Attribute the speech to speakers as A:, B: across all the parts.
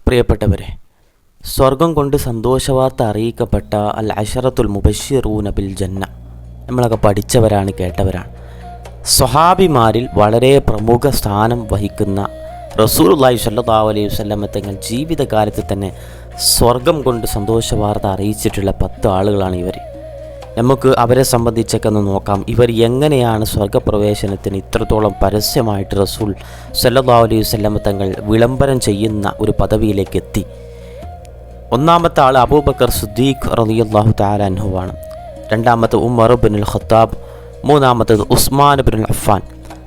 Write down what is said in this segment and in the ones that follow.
A: പ്രിയപ്പെട്ടവരെ, സ്വർഗം കൊണ്ട് സന്തോഷവാർത്ത അറിയിക്കപ്പെട്ട അൽ അശറത്തുൽ മുബശ്ശിറൂന ബിൽ ജന്ന നമ്മളൊക്കെ പഠിച്ചവരാണ്, കേട്ടവരാണ്. സ്വഹാബിമാരിൽ വളരെ പ്രമുഖ സ്ഥാനം വഹിക്കുന്ന റസൂലുള്ളാഹി സ്വല്ലല്ലാഹു അലൈഹി വസല്ലം തങ്ങൾ ജീവിതകാലത്ത് തന്നെ സ്വർഗം കൊണ്ട് സന്തോഷവാർത്ത അറിയിച്ചിട്ടുള്ള 10 ആളുകളാണ് ഇവർ. നമുക്ക് അവരെ സംബന്ധിച്ചൊക്കെ ഒന്ന് നോക്കാം. ഇവർ എങ്ങനെയാണ് സ്വർഗപ്രവേശനത്തിന് ഇത്രത്തോളം പരസ്യമായിട്ട് റസൂൽ സ്വല്ലല്ലാഹു അലൈഹി വസല്ലം തങ്ങൾ വിളംബരം ചെയ്യുന്ന ഒരു പദവിയിലേക്ക് എത്തി. ഒന്നാമത്തെ ആൾ അബൂബക്കർ സിദ്ദീഖ് റളിയല്ലാഹു തആല അൻഹുവാണ്. രണ്ടാമത്തെ ഉമർ ഇബ്നുൽ ഖത്താബ്, മൂന്നാമത്തേത് ഉസ്മാൻ ഇബ്നുൽ അഫ്ഫാൻ,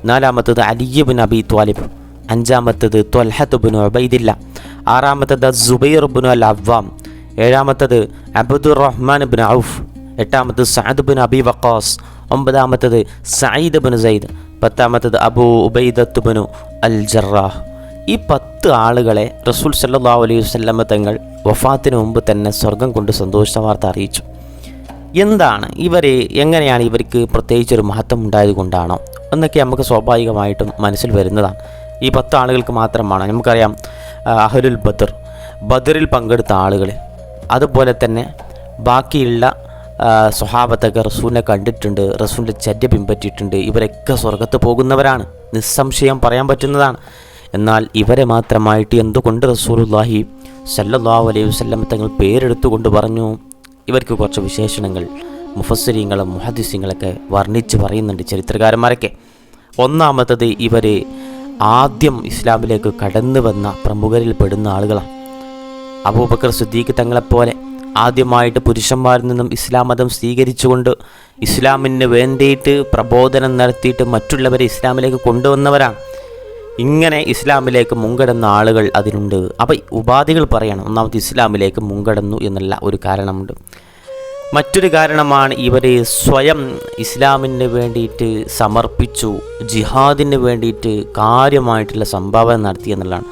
A: നാലാമത്തേത് അലി ഇബ്നു അബി ത്വാലിബ്, അഞ്ചാമത്തേത് ത്വൽഹത്ത് ഇബ്നു ഉബൈദില്ല, ആറാമത്തേത് സുബൈർ ഇബ്നു അൽ അവ്വാം, ഏഴാമത്തേത് അബ്ദുറഹ്മാൻ ഇബ്നു ഔഫ്, എട്ടാമത്തേത് സഅദ് ഇബ്നു അബി വഖാസ്, ഒമ്പതാമത്തേത് സഈദ് ഇബ്നു സൈദ്, പത്താമത്തേത് അബൂ ഉബൈദത്ത് ഇബ്നു അൽ ജറാഹ്. ഈ 10 ആളുകളെ റസൂൽ സല്ലല്ലാഹു അലൈഹി വസല്ലം തങ്ങൾ വഫാത്തിന് മുമ്പ് തന്നെ സ്വർഗം കൊണ്ട് സന്തോഷവാർത്ത അറിയിച്ചു. എന്താണ് ഇവർ, എങ്ങനെയാണ് ഇവർക്ക് പ്രത്യേകിച്ചൊരു മഹത്വം ഉണ്ടായത് കൊണ്ടാണോ എന്നൊക്കെ നമുക്ക് സ്വാഭാവികമായിട്ടും മനസ്സിൽ വരുന്നതാണ്. ഈ 10 ആളുകൾക്ക് മാത്രമാണ്. നമുക്കറിയാം അഹ്ലുൽ ബദറിൽ പങ്കെടുത്ത ആളുകൾ, അതുപോലെ തന്നെ ബാക്കിയുള്ള സ്വഹാബത്തൊക്കെ റസൂലിനെ കണ്ടിട്ടുണ്ട്, റസൂലിൻ്റെ ചര്യ പിൻപറ്റിയിട്ടുണ്ട്. ഇവരൊക്കെ സ്വർഗത്ത് പോകുന്നവരാണ്, നിസ്സംശയം പറയാൻ പറ്റുന്നതാണ്. എന്നാൽ ഇവരെ മാത്രമായിട്ട് എന്തുകൊണ്ട് റസൂലുള്ളാഹി സ്വല്ലല്ലാഹു അലൈഹി വസല്ലം തങ്ങൾ പേരെടുത്തുകൊണ്ട് പറഞ്ഞു? ഇവർക്ക് കുറച്ച് വിശേഷണങ്ങൾ മുഫസ്സിരീങ്ങളും മുഹദ്ദിസീങ്ങളൊക്കെ വർണ്ണിച്ച് പറയുന്നുണ്ട്, ചരിത്രകാരന്മാരൊക്കെ. ഒന്നാമത്തത്, ഇവർ ആദ്യം ഇസ്ലാമിലേക്ക് കടന്നു വന്ന പ്രമുഖരിൽ പെടുന്ന ആളുകളാണ്. അബൂബക്കർ സിദ്ദീഖ് തങ്ങളെപ്പോലെ ആദ്യമായിട്ട് പുരുഷന്മാരിൽ നിന്നും ഇസ്ലാം മതം സ്വീകരിച്ചുകൊണ്ട് ഇസ്ലാമിന് വേണ്ടിയിട്ട് പ്രബോധനം നടത്തിയിട്ട് മറ്റുള്ളവരെ ഇസ്ലാമിലേക്ക് കൊണ്ടുവന്നവരാണ്. ഇങ്ങനെ ഇസ്ലാമിലേക്ക് മുൻകടന്ന ആളുകൾ അതിനുണ്ട്. അപ്പോൾ ഉപാധികൾ പറയണം. ഒന്നാമത് ഇസ്ലാമിലേക്ക് മുൻകടന്നു എന്നുള്ള ഒരു കാരണമുണ്ട്. മറ്റൊരു കാരണമാണ് ഇവർ സ്വയം ഇസ്ലാമിന് വേണ്ടിയിട്ട് സമർപ്പിച്ചു, ജിഹാദിന് വേണ്ടിയിട്ട് കാര്യമായിട്ടുള്ള സംഭാവന നടത്തി എന്നുള്ളതാണ്.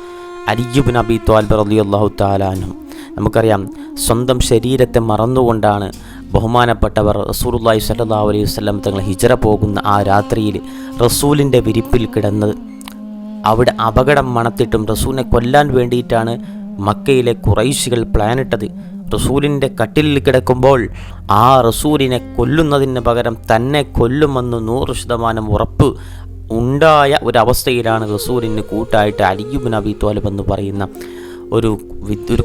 A: അലി ഇബ്നു അബി ത്വാലിബ് റളിയല്ലാഹു തആല അൻഹു, നമുക്കറിയാം സ്വന്തം ശരീരത്തെ മറന്നുകൊണ്ടാണ് ബഹുമാനപ്പെട്ടവർ റസൂലുള്ളാഹി സ്വല്ലല്ലാഹു അലൈഹി വസല്ലം തങ്ങൾ ഹിജ്റ പോകുന്ന ആ രാത്രിയിൽ റസൂലിൻ്റെ വിരിപ്പിൽ കിടന്നത്. അവിടെ അപകടം മണത്തിട്ടും റസൂലിനെ കൊല്ലാൻ വേണ്ടിയിട്ടാണ് മക്കയിലെ ഖുറൈശികൾ പ്ലാനിട്ടത്. റസൂലിൻ്റെ കട്ടിലിൽ കിടക്കുമ്പോൾ ആ റസൂലിനെ കൊല്ലുന്നതിന് പകരം തന്നെ കൊല്ലുമെന്ന് 100% ഉറപ്പ് ഉണ്ടായ ഒരവസ്ഥയിലാണ് റസൂലിന് കൂട്ടായിട്ട് അലി ഇബ്നു അബി ത്വാലിബ് എന്ന് പറയുന്ന ഒരു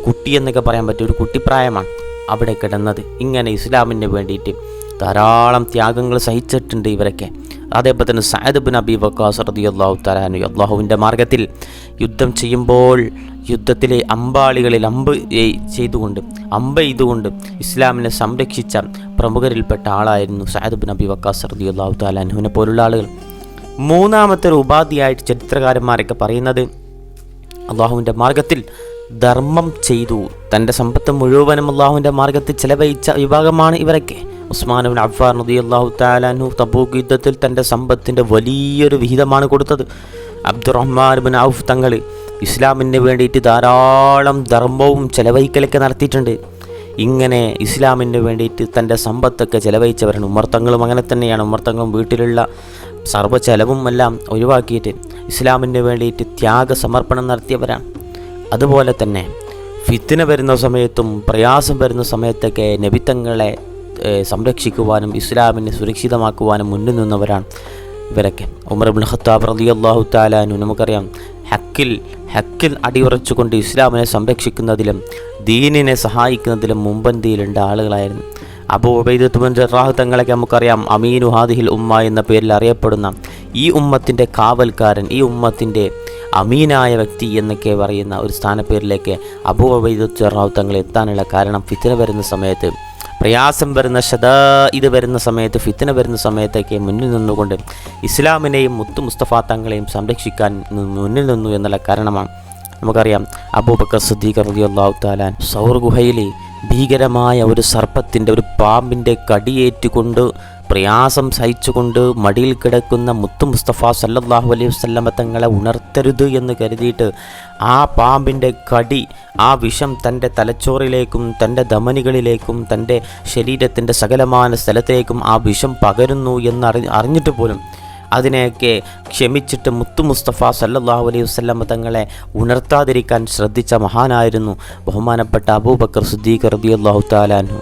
A: കുട്ടി എന്നൊക്കെ പറയാൻ പറ്റിയ ഒരു കുട്ടിപ്രായമാണ് അവിടെ കിടന്നത്. ഇങ്ങനെ ഇസ്ലാമിന് വേണ്ടിയിട്ട് ധാരാളം ത്യാഗങ്ങൾ സഹിച്ചിട്ടുണ്ട് ഇവരൊക്കെ. അതേപോലെ തന്നെ സഅദ് ഇബ്നു അബി വഖാസ് റളിയല്ലാഹു തആല അൻഹു, അല്ലാഹുവിൻ്റെ മാർഗ്ഗത്തിൽ യുദ്ധം ചെയ്യുമ്പോൾ യുദ്ധത്തിലെ അമ്പാളികളിൽ അമ്പ് ചെയ്തുകൊണ്ട് ഇസ്ലാമിനെ സംരക്ഷിച്ച പ്രമുഖരിൽപ്പെട്ട ആളായിരുന്നു സഅദ് ഇബ്നു അബി വഖാസ് റളിയല്ലാഹു തആല അൻഹുവിനെ പോലുള്ള ആളുകൾ. മൂന്നാമത്തെ ഒരു ഉപാധിയായിട്ട് ചരിത്രകാരന്മാരൊക്കെ പറയുന്നത്, അല്ലാഹുവിൻ്റെ മാർഗ്ഗത്തിൽ ധർമ്മം ചെയ്തു, തൻ്റെ സമ്പത്ത് മുഴുവനും അല്ലാഹുവിൻ്റെ മാർഗ്ഗത്തിൽ ചെലവഴിച്ച വിഭാഗമാണ് ഇവരൊക്കെ. ഉസ്മാൻ ഇബ്നു അഫ്ഫാൻ റളിയല്ലാഹു തആല അൻഹു തബൂക്ക് യുദ്ധത്തിൽ തൻ്റെ സമ്പത്തിൻ്റെ വലിയൊരു വിഹിതമാണ് കൊടുത്തത്. അബ്ദുറഹ്മാൻ ഇബ്നു ഔഫ് തങ്ങൾ ഇസ്ലാമിന് വേണ്ടിയിട്ട് ധാരാളം ധർമ്മവും ചെലവഴിക്കലൊക്കെ നടത്തിയിട്ടുണ്ട്. ഇങ്ങനെ ഇസ്ലാമിന് വേണ്ടിയിട്ട് തൻ്റെ സമ്പത്തൊക്കെ ചെലവഴിച്ചവരാണ്. ഉമർ തങ്ങളും അങ്ങനെ തന്നെയാണ്. ഉമർ തങ്ങളും വീട്ടിലുള്ള സർവ്വ ചെലവും എല്ലാം ഒഴിവാക്കിയിട്ട് ഇസ്ലാമിന് വേണ്ടിയിട്ട് ത്യാഗസമർപ്പണം നടത്തിയവരാണ്. അതുപോലെ തന്നെ ഫിത്ന വരുന്ന സമയത്തും പ്രയാസം വരുന്ന സമയത്തൊക്കെ നബിത്തങ്ങളെ സംരക്ഷിക്കുവാനും ഇസ്ലാമിനെ സുരക്ഷിതമാക്കുവാനും മുന്നിൽ നിന്നവരാണ് ഇവരൊക്കെ. ഉമർ ഇബ്നുൽ ഖത്താബ് റളിയല്ലാഹു തആല അൻഹു, നമുക്കറിയാം ഹക്കിൽ അടിയുറച്ചുകൊണ്ട് ഇസ്ലാമിനെ സംരക്ഷിക്കുന്നതിലും ദീനിനെ സഹായിക്കുന്നതിലും മുൻപന്തിയിലുണ്ട ആളുകളായിരുന്നു. അബൂ ഉബൈദത്ത് ഇബ്നു ജറാഹ് തങ്ങളൊക്കെ നമുക്കറിയാം അമീനു ഹാദിഹിൽ ഉമ്മ എന്ന പേരിൽ അറിയപ്പെടുന്ന ഈ ഉമ്മത്തിൻ്റെ കാവൽക്കാരൻ, ഈ ഉമ്മത്തിൻ്റെ അമീനായ വ്യക്തി എന്നൊക്കെ പറയുന്ന ഒരു സ്ഥാനപ്പേരിലേക്ക് അബൂ ഉബൈദത്ത് ജറാഹ് തങ്ങൾ എത്താനുള്ള കാരണം ഫിത്ന വരുന്ന സമയത്ത്, പ്രയാസം വരുന്ന ഇത് വരുന്ന സമയത്ത്, ഫിത്ന വരുന്ന സമയത്തൊക്കെ മുന്നിൽ നിന്നുകൊണ്ട് ഇസ്ലാമിനെയും മുത്തു മുസ്തഫ തങ്ങളെയും സംരക്ഷിക്കാൻ മുന്നിൽ നിന്നു എന്നുള്ള കാരണമാണ്. നമുക്കറിയാം അബൂബക്കർ സിദ്ദീഖ് റളിയല്ലാഹു തആല സൗർ ഗുഹയിൽ ഭീകരമായ ഒരു സർപ്പത്തിൻ്റെ, ഒരു പാമ്പിൻ്റെ കടിയേറ്റുകൊണ്ട് പ്രയാസം സഹിച്ചുകൊണ്ട് മടിയിൽ കിടക്കുന്ന മുത്തു മുസ്തഫ സല്ലല്ലാഹു അലൈഹി വസല്ലം തങ്ങളെ ഉണർത്തരുത് എന്ന് കരുതിയിട്ട് ആ പാമ്പിൻ്റെ കടി, ആ വിഷം തൻ്റെ തലച്ചോറിലേക്കും തൻ്റെ ധമനികളിലേക്കും തൻ്റെ ശരീരത്തിൻ്റെ സകലമായ സ്ഥലത്തേക്കും ആ വിഷം പകരുന്നു എന്ന് അറിഞ്ഞിട്ട് പോലും അതിനെയൊക്കെ ക്ഷമിച്ചിട്ട് മുത്തു മുസ്തഫ സല്ലല്ലാഹു അലൈഹി വസല്ലം തങ്ങളെ ഉണർത്താതിരിക്കാൻ ശ്രദ്ധിച്ച മഹാനായിരുന്നു ബഹുമാനപ്പെട്ട അബൂബക്കർ സിദ്ദീഖ് റളിയല്ലാഹു തആല അൻഹു.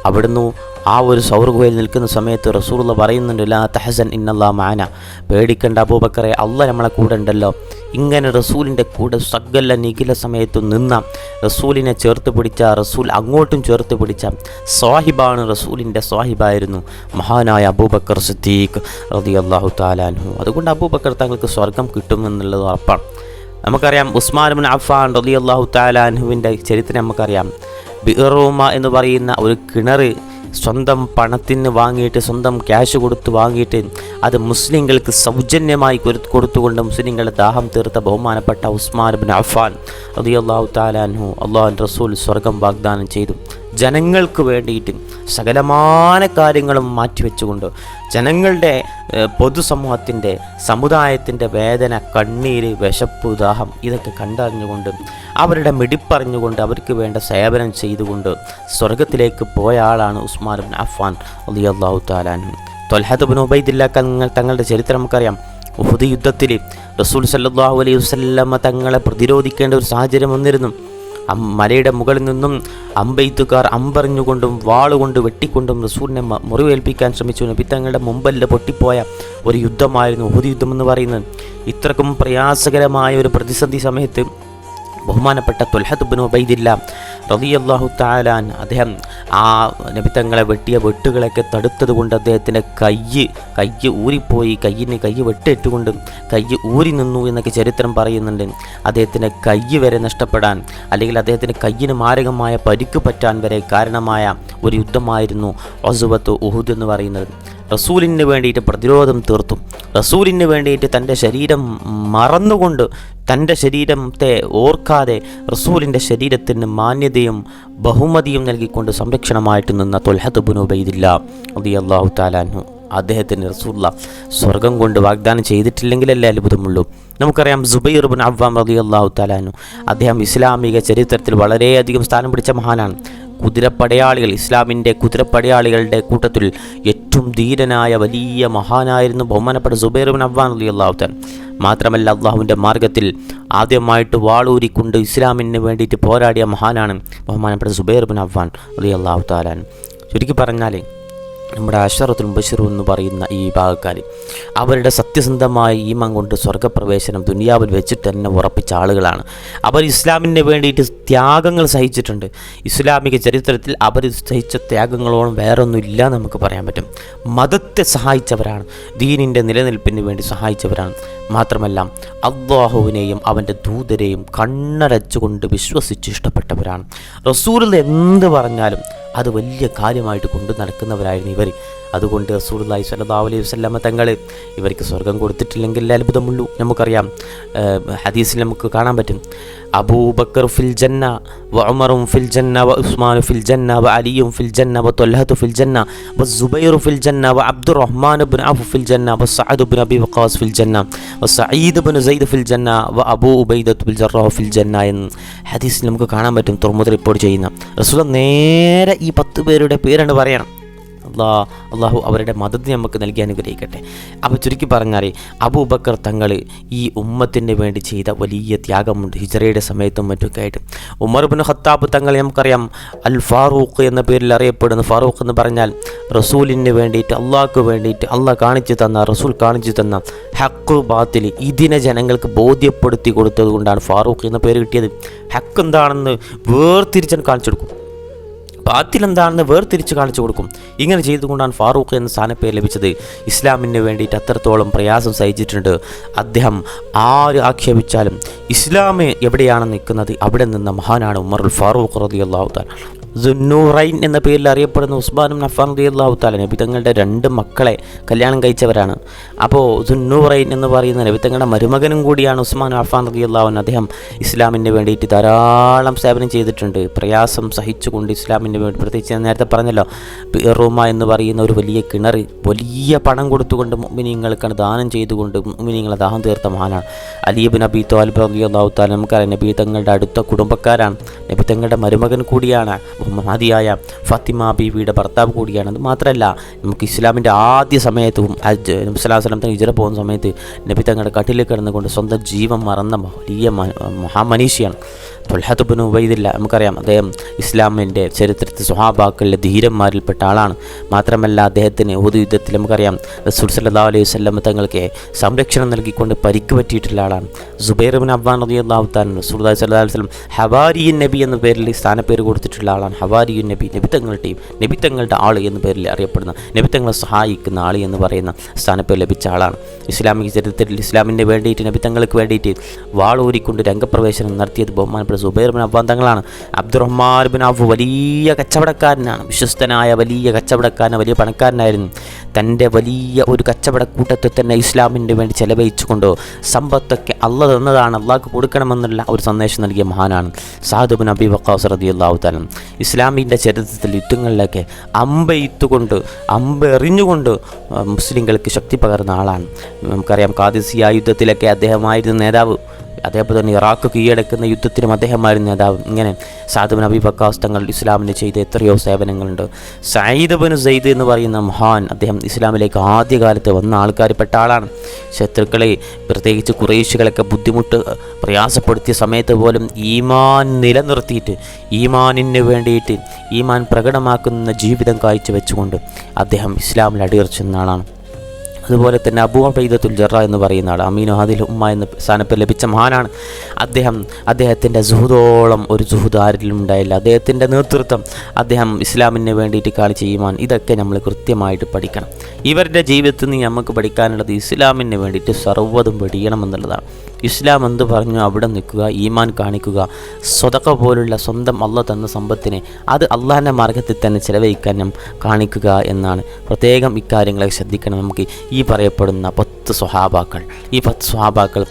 A: അവിടുന്ന് ആ ഒരു സൗർഗുഹയിൽ നിൽക്കുന്ന സമയത്ത് റസൂലുള്ള പറയുന്നുണ്ട്, ലാ തഹസൻ ഇന്നല്ലാഹ മഅന, പേടിക്കേണ്ട അബൂബക്കറെ, അള്ളാഹ് നമ്മളെ കൂടെ ഉണ്ടല്ലോ. ഇങ്ങനെ റസൂലിൻ്റെ കൂടെ സകല നിഖില സമയത്തും നിന്ന, റസൂലിനെ ചേർത്ത് പിടിച്ച, റസൂൽ അങ്ങോട്ടും ചേർത്ത് പിടിച്ച സ്വാഹിബാണ്, റസൂലിൻ്റെ സ്വാഹിബായിരുന്നു മഹാനായ അബൂബക്കർ സിദ്ദീഖ് റളിയല്ലാഹു തആല അൻഹു. അതുകൊണ്ട് അബൂബക്കർ തങ്ങൾക്ക് സ്വർഗം കിട്ടുമെന്നുള്ളത് ഉറപ്പാണ്. നമുക്കറിയാം ഉസ്മാൻ ഇബ്നു അഫ്ഫാൻ റളിയല്ലാഹു തആല അൻഹുവിൻ്റെ ചരിത്രം നമുക്കറിയാം. ബിഅറൂമ എന്ന് പറയുന്ന ഒരു കിണർ സ്വന്തം പണത്തിന് വാങ്ങിയിട്ട്, സ്വന്തം ക്യാഷ് കൊടുത്ത് വാങ്ങിയിട്ട് അത് മുസ്ലിങ്ങൾക്ക് സൗജന്യമായി കൊടുത്തുകൊണ്ട് മുസ്ലിങ്ങളുടെ ദാഹം തീർത്ത ബഹുമാനപ്പെട്ട ഉസ്മാൻ ഇബ്നു അഫ്ഫാൻ റളിയല്ലാഹു തആല അൻഹു അല്ലാഹുവിൻ്റെ റസൂൽ സ്വർഗം വാഗ്ദാനം ചെയ്തു. ജനങ്ങൾക്ക് വേണ്ടിയിട്ട് സകലമാന കാര്യങ്ങളും മാറ്റിവെച്ചുകൊണ്ട്, ജനങ്ങളുടെ പൊതുസമൂഹത്തിൻ്റെ സമുദായത്തിൻ്റെ വേദന, കണ്ണീര്, വിശപ്പ്, ദാഹം ഇതൊക്കെ കണ്ടറിഞ്ഞുകൊണ്ട്, അവരുടെ മിടിപ്പറിഞ്ഞുകൊണ്ട്, അവർക്ക് വേണ്ട സേവനം ചെയ്തുകൊണ്ട് സ്വർഗത്തിലേക്ക് പോയ ആളാണ് ഉസ്മാൻ ഇബ്നു അഫ്ഫാൻ റളിയല്ലാഹു തആല അൻഹു. ത്വൽഹത്ത് ഇബ്നു ഉബൈദില്ലാഹ് തങ്ങളുടെ ചരിത്രം നമുക്കറിയാം. ഉഹുദ് യുദ്ധത്തിൽ റസൂൽ സല്ലല്ലാഹു അലൈഹി വസല്ലം തങ്ങളെ പ്രതിരോധിക്കേണ്ട ഒരു സാഹചര്യം വന്നിരുന്നു. മലയുടെ മുകളിൽ നിന്നും അമ്പെയ്ത്തുകാർ അമ്പറിഞ്ഞുകൊണ്ടും വാളുകൊണ്ട് വെട്ടിക്കൊണ്ടും റസൂലിനെ മുറിവേൽപ്പിക്കാൻ ശ്രമിച്ചു. നബി തങ്ങളുടെ മുമ്പല്ല പൊട്ടിപ്പോയ ഒരു യുദ്ധമായിരുന്നു ഉഹുദ് യുദ്ധം എന്ന് പറയുന്നത്. ഇത്രക്കും പ്രയാസകരമായ ഒരു പ്രതിസന്ധി സമയത്ത് ബഹുമാനപ്പെട്ട ത്വൽഹത്ത് ഇബ്നു ഉബൈദില്ലാഹ് റളിയല്ലാഹു തആല അൻഹു അദ്ദേഹം ആ നബി തങ്ങളെ വെട്ടിയ വെട്ടുകളൊക്കെ തടുത്തത് കൊണ്ട് അദ്ദേഹത്തിൻ്റെ കയ്യ് ഊരിപ്പോയി, കയ്യ് വെട്ടേറ്റുകൊണ്ട് കയ്യ് ഊരി നിന്നു എന്നൊക്കെ ചരിത്രം പറയുന്നുണ്ട്. അദ്ദേഹത്തിൻ്റെ കയ്യ് വരെ നഷ്ടപ്പെടാൻ, അല്ലെങ്കിൽ അദ്ദേഹത്തിൻ്റെ കയ്യിന് മാരകമായ പരിക്ക് പറ്റാൻ വരെ കാരണമായ ഒരു യുദ്ധമായിരുന്നു ഗസ്വത്ത് ഉഹുദ് എന്ന് പറയുന്നത്. റസൂലിന് വേണ്ടിയിട്ട് പ്രതിരോധം തീർത്തു, റസൂലിന് വേണ്ടിയിട്ട് തൻ്റെ ശരീരം മറന്നുകൊണ്ട്, തൻ്റെ ശരീരത്തെ ഓർക്കാതെ റസൂലിൻ്റെ ശരീരത്തിന് മാന്യതയും ബഹുമതിയും നൽകിക്കൊണ്ട് സംരക്ഷണമായിട്ട് നിന്ന ത്വൽഹത്ത് ഇബ്നു ഉബൈദില്ലാഹ് റളിയല്ലാഹു തആല അൻഹു അദ്ദേഹത്തിന് റസൂലുള്ളാഹ് സ്വർഗം കൊണ്ട് വാഗ്ദാനം ചെയ്തിട്ടില്ലെങ്കിലല്ലേ അത്ഭുതമുള്ളൂ. നമുക്കറിയാം സുബൈർ ഇബ്നു അവ്വാം റളിയല്ലാഹു തആല അൻഹു അദ്ദേഹം ഇസ്ലാമിക ചരിത്രത്തിൽ വളരെയധികം സ്ഥാനം പിടിച്ച മഹാനാണ്. കുതിരപ്പടയാളികൾ, ഇസ്ലാമിൻ്റെ കുതിരപ്പടയാളികളുടെ കൂട്ടത്തിൽ ഏറ്റവും ധീരനായ വലിയ മഹാനായിരുന്നു ബഹുമാനപ്പെട്ട സുബൈർ ഇബ്നു അവ്വാം റളിയല്ലാഹു തആല. മാത്രമല്ല അള്ളാഹുവിൻ്റെ മാർഗത്തിൽ ആദ്യമായിട്ട് വാളൂരിക്കൊണ്ട് ഇസ്ലാമിന് വേണ്ടിയിട്ട് പോരാടിയ മഹാനാണ് ബഹുമാനപ്പെട്ട സുബൈർ ഇബ്നു അവ്വാം റളിയല്ലാഹു തആല. ചുരുക്കി പറഞ്ഞാൽ നമ്മുടെ അശറത്തുൽ മുബശ്ശിറൂൻ എന്ന് പറയുന്ന ഈ വിഭാഗക്കാർ അവരുടെ സത്യസന്ധമായ ഈമാൻ കൊണ്ട് സ്വർഗ്ഗപ്രവേശനം ദുനിയാവിൽ വെച്ചിട്ട് തന്നെ ഉറപ്പിച്ച ആളുകളാണ്. അവർ ഇസ്ലാമിന് വേണ്ടിയിട്ട് ത്യാഗങ്ങൾ സഹിച്ചിട്ടുണ്ട്. ഇസ്ലാമിക ചരിത്രത്തിൽ അവർ സഹിച്ച ത്യാഗങ്ങളോളം വേറൊന്നുമില്ല നമുക്ക് പറയാൻ പറ്റും. മതത്തെ സഹായിച്ചവരാണ്, ദീനിൻ്റെ നിലനിൽപ്പിന് വേണ്ടി സഹായിച്ചവരാണ്. മാത്രമല്ല അല്ലാഹുവിനെയും അവൻ്റെ ദൂതരെയും കണ്ണടച്ചുകൊണ്ട് വിശ്വസിച്ച് ഇഷ്ടപ്പെട്ടവരാണ്. റസൂൽ എന്ത് പറഞ്ഞാലും അത് വലിയ കാര്യമായിട്ട് കൊണ്ടു നടക്കുന്നവരായിരുന്നു ഇവർ. അതുകൊണ്ട് റസൂലുള്ളാഹി സ്വല്ലല്ലാഹു അലൈഹി വസല്ലമ തങ്ങൾ ഇവർക്ക് സ്വർഗം കൊടുത്തിട്ടില്ലെങ്കിൽ അത്ഭുതമുള്ളൂ. നമുക്കറിയാം, ഹദീസിൽ നമുക്ക് കാണാൻ പറ്റും, അബൂബക്കർ ഫിൽ ജന്ന വ ഉമറും ഫിൽ ജന്ന വ ഉസ്മാനു ഫിൽ ജന്ന വ അലിയും ഫിൽ ജന്ന വ ത്വൽഹത്തു ഫിൽ ജന്ന വ സുബൈറു ഫിൽ ജന്ന വ അബ്ദുറഹ്മാൻ ഇബ്നു ഔഫ് ഫിൽ ജന്ന വ സഅദ് ഇബ്നു അബി വഖാസ് ഫിൽ ജന്ന വ സഈദ് ഇബ്നു സൈദ് ഫിൽ ജന്ന വ അബൂ ഉബൈദത്ത് ബിൽ ജറാഹ് ഫിൽ ജന്ന എന്ന് ഹദീസിൽ നമുക്ക് കാണാൻ പറ്റും. തുർമുദ് റിപ്പോർട്ട് ചെയ്യുന്ന റസൂൽ നേരെ ഈ 10 പേരുടെ പേരാണ് പറയണം. അള്ളാഹു അവരുടെ മദത് നമുക്ക് നൽകി അനുഗ്രഹിക്കട്ടെ. അപ്പോൾ ചുരുക്കി പറഞ്ഞാൽ അബൂബക്കർ തങ്ങൾ ഈ ഉമ്മത്തിന് വേണ്ടി ചെയ്ത വലിയ ത്യാഗമുണ്ട്. ഹിജ്റയുടെ സമയത്തും മറ്റൊക്കെ ആയിട്ട് ഉമർ ഇബ്നു ഖത്താബ് തങ്ങൾ നമുക്കറിയാം അൽ ഫാറൂഖ് എന്ന പേരിൽ അറിയപ്പെടുന്നു. ഫാറൂഖ് എന്ന് പറഞ്ഞാൽ റസൂലിന് വേണ്ടിയിട്ട്, അള്ളാഹ്ക്ക് വേണ്ടിയിട്ട് അള്ളാഹ് കാണിച്ചു തന്ന, റസൂൽ കാണിച്ചു തന്ന ഹക്ക് ബാത്തിൽ ഇതിനെ ജനങ്ങൾക്ക് ബോധ്യപ്പെടുത്തി കൊടുത്തത് കൊണ്ടാണ് ഫാറൂഖ് എന്ന പേര് കിട്ടിയത്. ഹക്ക് എന്താണെന്ന് വേർതിരിച്ചാൽ കാണിച്ചു കൊടുക്കും, ബാത്തിൽ എന്താണെന്ന് വേർതിരിച്ച് കാണിച്ചു കൊടുക്കും. ഇങ്ങനെ ചെയ്തുകൊണ്ടാണ് ഫാറൂഖ് എന്ന സ്ഥാനപ്പേര് ലഭിച്ചത്. ഇസ്ലാമിന് വേണ്ടിയിട്ട് അത്രത്തോളം പ്രയാസം സഹിച്ചിട്ടുണ്ട് അദ്ദേഹം. ആര് ആക്ഷേപിച്ചാലും ഇസ്ലാം എവിടെയാണ് നിൽക്കുന്നത് അവിടെ നിന്ന മഹാനാണ് ഉമറുൽ ഫാറൂഖ് റളിയല്ലാഹു തആല. ദുന്നൂറൈൻ എന്ന പേരിൽ അറിയപ്പെടുന്ന ഉസ്മാൻ ഇബ്നു അഫ്ഫാൻ റളിയല്ലാഹു തആല നബി തങ്ങളുടെ 2 മക്കളെ കല്യാണം കഴിച്ചവരാണ്. അപ്പോൾ ദുന്നൂറൈൻ എന്ന് പറയുന്ന നബി തങ്ങളുടെ മരുമകനും കൂടിയാണ് ഉസ്മാൻ അഫ്ഫാൻ റളിയല്ലാഹു അൻഹു. അദ്ദേഹം ഇസ്ലാമിന് വേണ്ടിയിട്ട് ധാരാളം സേവനം ചെയ്തിട്ടുണ്ട്. പ്രയാസം സഹിച്ചുകൊണ്ട് ഇസ്ലാമിന് വേണ്ടി, പ്രത്യേകിച്ച് ഞാൻ നേരത്തെ പറഞ്ഞല്ലോ, ബിഅറൂമ എന്ന് പറയുന്ന ഒരു വലിയ കിണർ വലിയ പണം കൊടുത്തുകൊണ്ട് മുഅ്മിനീങ്ങൾക്കാണ് ദാനം ചെയ്തുകൊണ്ട് മുഅ്മിനീങ്ങളെ ദാഹം തീർത്ത മഹാനാണ് അലി ഇബ്നു അബീ ത്വാലിബ് റളിയല്ലാഹു തആല. നമുക്കറിയാം നബി തങ്ങളുടെ അടുത്ത കുടുംബക്കാരാണ്. നബി തങ്ങളുടെ മരുമകൻ കൂടിയാണ്, മഹദിയായ ഫാത്തിമ ബീവിയുടെ ഭർത്താവ് കൂടിയാണ്. അത് മാത്രമല്ല, നമുക്ക് ഇസ്ലാമിൻ്റെ ആദ്യ സമയത്തും നബി സ്വല്ലല്ലാഹു അലൈഹി വസല്ലം ഹിജ്റ പോകുന്ന സമയത്ത് നബി തങ്ങളുടെ കട്ടിലിൽ കിടന്നുകൊണ്ട് സ്വന്തം ജീവൻ മറന്ന വലിയ മഹാമനീഷിയാണ് ത്വൽഹത്ത് ഇബ്നു ഉബൈദില്ല. നമുക്കറിയാം, അദ്ദേഹം ഇസ്ലാമിൻ്റെ ചരിത്രത്തിൽ സ്വഹാബാക്കളിലെ ധീരന്മാരിൽപ്പെട്ട ആളാണ്. മാത്രമല്ല, അദ്ദേഹത്തിന് ഉഹുദ് യുദ്ധത്തിൽ നമുക്കറിയാം റസൂൽ സല്ലല്ലാഹു അലൈഹി വസല്ലം തങ്ങൾക്ക് സംരക്ഷണം നൽകിക്കൊണ്ട് പരിക്ക് പറ്റിയിട്ടുള്ള ആളാണ്. സുബൈർ ഇബ്നു അവ്വാൻ റളിയല്ലാഹു തആല റസൂലുള്ളാഹി സ്വല്ലല്ലാഹു അലൈഹി വസല്ലം ഹവാരിയുൻ നബി എന്ന പേരിൽ സ്ഥാനപ്പേര് കൊടുത്തിട്ടുള്ള ആളാണ്. ഹവാരിയുൻ നബി, നബി തങ്ങളുടെ ആൾ എന്ന പേരിൽ അറിയപ്പെടുന്ന, നബി തങ്ങളെ സഹായിക്കുന്ന ആൾ എന്ന് പറയുന്ന സ്ഥാനപ്പേര് ലഭിച്ച ആളാണ്. ഇസ്ലാമിക ചരിത്രത്തിൽ ഇസ്ലാമിന് വേണ്ടിയിട്ട്, നബി തങ്ങൾക്ക് വേണ്ടിയിട്ട് വാളൂരിക്കൊണ്ട് രംഗപ്രവേശനം നടത്തിയത് ബഹുമാനപ്പെട്ട സുബൈർ ഇബ്നു അവ്വാൻ തങ്ങളാണ്. അബ്ദുറഹ്മാൻ ഇബ്നു ഔഫ് വലിയ കച്ചവടക്കാരനാണ്, വിശ്വസ്തനായ വലിയ കച്ചവടക്കാരൻ, വലിയ പണക്കാരനായിരുന്നു. തൻ്റെ വലിയ ഒരു കച്ചവട കൂട്ടത്തെ തന്നെ ഇസ്ലാമിന് വേണ്ടി ചെലവഴിച്ചുകൊണ്ട് സമ്പത്തൊക്കെ അള്ളാഹ് തന്നതാണ്, അള്ളാഹ്ക്ക് കൊടുക്കണമെന്നുള്ള ഒരു സന്ദേശം നൽകിയ മഹാനാണ് സഅദ് ഇബ്നു അബീ വഖാസ് റളിയല്ലാഹു തആല. ഇസ്ലാമിൻ്റെ ചരിത്രത്തിൽ യുദ്ധങ്ങളിലൊക്കെ അമ്പെറിഞ്ഞുകൊണ്ട് മുസ്ലിങ്ങൾക്ക് ശക്തി പകർന്ന ആളാണ്. നമുക്കറിയാം, ഖാദിസിയ യുദ്ധത്തിലൊക്കെ അദ്ദേഹമായിരുന്നു നേതാവ്. അതേപോലെ തന്നെ ഇറാഖ് കീഴടക്കുന്ന യുദ്ധത്തിനും അദ്ദേഹമായിരുന്നു നേതാവ്. ഇങ്ങനെ സഅദ് ഇബ്നു അബീ വഖാസ് തങ്ങൾ ഇസ്ലാമിന് ചെയ്ത എത്രയോ സേവനങ്ങളുണ്ട്. സഈദ് ഇബ്നു സെയ്ദ് എന്ന് പറയുന്ന മഹാൻ, അദ്ദേഹം ഇസ്ലാമിലേക്ക് ആദ്യകാലത്ത് വന്ന ആൾക്കാരിൽപ്പെട്ട ആളാണ്. ശത്രുക്കളെ, പ്രത്യേകിച്ച് ഖുറൈശികളൊക്കെ പ്രയാസപ്പെടുത്തിയ സമയത്ത് പോലും ഈമാൻ നിലനിർത്തിയിട്ട്, ഈമാനിന് വേണ്ടിയിട്ട് ഈമാൻ പ്രകടമാക്കുന്ന ജീവിതം കാഴ്ചവെച്ചുകൊണ്ട് അദ്ദേഹം ഇസ്ലാമിൽ അടിയുറച്ചുന്ന ആളാണ്. അതുപോലെ തന്നെ അബൂ ഉബൈദത്തുൽ ജറാ എന്ന് പറയുന്ന ആൾ, അമീനു ഹാദിൽ ഉമ്മ എന്ന സ്ഥാനപ്പേര് ലഭിച്ച മഹാനാണ്. അദ്ദേഹത്തിൻ്റെ സുഹൃദോളം ഒരു സുഹൃദ് ആരിലും ഉണ്ടായില്ല. അദ്ദേഹത്തിൻ്റെ നേതൃത്വം, അദ്ദേഹം ഇസ്ലാമിന് വേണ്ടിയിട്ട് കാണിച്ച ഈമാൻ, ഇതൊക്കെ നമ്മൾ കൃത്യമായിട്ട് പഠിക്കണം. ഇവരുടെ ജീവിതത്തിൽ നിന്ന് നമുക്ക് പഠിക്കാനുള്ളത് ഇസ്ലാമിന് വേണ്ടിയിട്ട് സർവ്വതും വെടിയണമെന്നുള്ളതാണ്. ഇസ്ലാം എന്ത് പറഞ്ഞു അവിടെ നിൽക്കുക, ഈമാൻ കാണിക്കുക, സ്വതക്ക പോലുള്ള സ്വന്തം അള്ളാഹ് തന്ന സമ്പത്തിനെ അത് അള്ളാഹിൻ്റെ മാർഗത്തിൽ തന്നെ ചിലവഴിക്കാൻ കാണിക്കുക എന്നാണ്. പ്രത്യേകം ഇക്കാര്യങ്ങളെ ശ്രദ്ധിക്കണം. നമുക്ക് ഈ പറയപ്പെടുന്ന 10 സ്വഹാബാക്കൾ, ഈ 10 സ്വഹാബാക്കൾ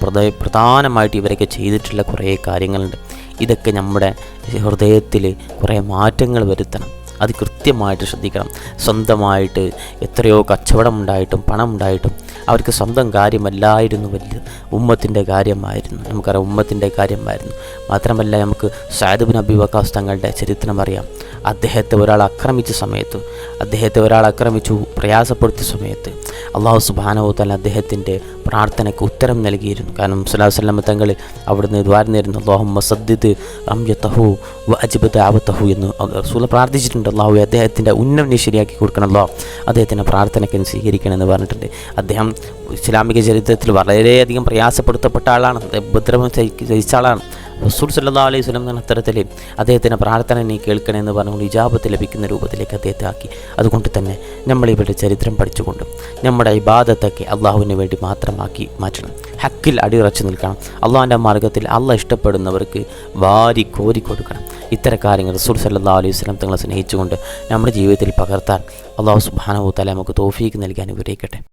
A: പ്രധാനമായിട്ട് ഇവരൊക്കെ ചെയ്തിട്ടുള്ള കുറേ കാര്യങ്ങളുണ്ട്. ഇതൊക്കെ നമ്മുടെ ഹൃദയത്തിൽ കുറേ മാറ്റങ്ങൾ വരുത്തണം. അത് കൃത്യമായിട്ട് ശ്രദ്ധിക്കണം. സ്വന്തമായിട്ട് എത്രയോ കച്ചവടം ഉണ്ടായിട്ടും പണം ഉണ്ടായിട്ടും അവർക്ക് സ്വന്തം കാര്യമല്ലായിരുന്നു, വലിയ ഉമ്മത്തിൻ്റെ കാര്യമായിരുന്നു. നമുക്കറിയാം, ഉമ്മത്തിൻ്റെ കാര്യമായിരുന്നു. മാത്രമല്ല, നമുക്ക് സഅദ് ഇബ്നു അബീ വഖാസ് തങ്ങളുടെ ചരിത്രം അറിയാം. അദ്ദേഹത്തെ ഒരാൾ ആക്രമിച്ചു പ്രയാസപ്പെടുത്തിയ സമയത്ത് അല്ലാഹു സുബ്ഹാനഹു വ തആല അദ്ദേഹത്തിൻ്റെ പ്രാർത്ഥനയ്ക്ക് ഉത്തരം നൽകിയിരുന്നു. കാരണം സ്വല്ലല്ലാഹു അലൈഹി വസല്ലം തങ്ങൾ അവിടുന്ന് ദ്വാരുന്നിരുന്നു, അല്ലാഹുമ്മ സദ്ദിദ് റംയതഹു വഅജ്ബ് ദഅവതഹു എന്ന് റസൂൽ പ്രാർത്ഥിച്ചിട്ടുണ്ട്. അല്ലാഹു അദ്ദേഹത്തിൻ്റെ ഉന്നം ശരിയാക്കി കൊടുക്കണമല്ലോ, അദ്ദേഹത്തിൻ്റെ പ്രാർത്ഥനയ്ക്ക് സ്വീകരിക്കണമെന്ന് പറഞ്ഞിട്ടുണ്ട്. അദ്ദേഹം ഇസ്ലാമിക ചരിത്രത്തിൽ വളരെയധികം പ്രയാസപ്പെടുത്തപ്പെട്ട ആളാണ്, ഉപദ്രവം സഹിച്ച ആളാണ്. റസൂൽ സല്ലല്ലാഹു അലൈഹി വസല്ലം എന്ന തരത്തിൽ അദ്ദേഹത്തിൻ്റെ പ്രാർത്ഥന നീ കേൾക്കണമെന്ന് പറഞ്ഞുകൊണ്ട് ഇജാബത്ത് ലഭിക്കുന്ന രൂപത്തിലേക്ക് അദ്ദേഹത്തെ ആക്കി. അതുകൊണ്ട് തന്നെ നമ്മളിവരുടെ ചരിത്രം പഠിച്ചുകൊണ്ട് നമ്മുടെ ഇബാദത്തൊക്കെ അള്ളാഹുവിന് വേണ്ടി മാത്രമാക്കി മാറ്റണം. ഹക്കിൽ അടിയുറച്ചു നിൽക്കണം. അള്ളാഹുവിൻ്റെ മാർഗ്ഗത്തിൽ അള്ളാഹ് ഇഷ്ടപ്പെടുന്നവർക്ക് വാരി കോരി കൊടുക്കണം. ഇത്തരം കാര്യങ്ങൾ റസൂൽ സല്ലല്ലാഹു അലൈഹി വസല്ലം തങ്ങളെ സ്നേഹിച്ചുകൊണ്ട് നമ്മുടെ ജീവിതത്തിൽ പകർത്താൻ അള്ളാഹു സുബ്ഹാനഹു വ തആല നമുക്ക് തൗഫീഖ് നൽകി അനുഗ്രഹിക്കട്ടെ.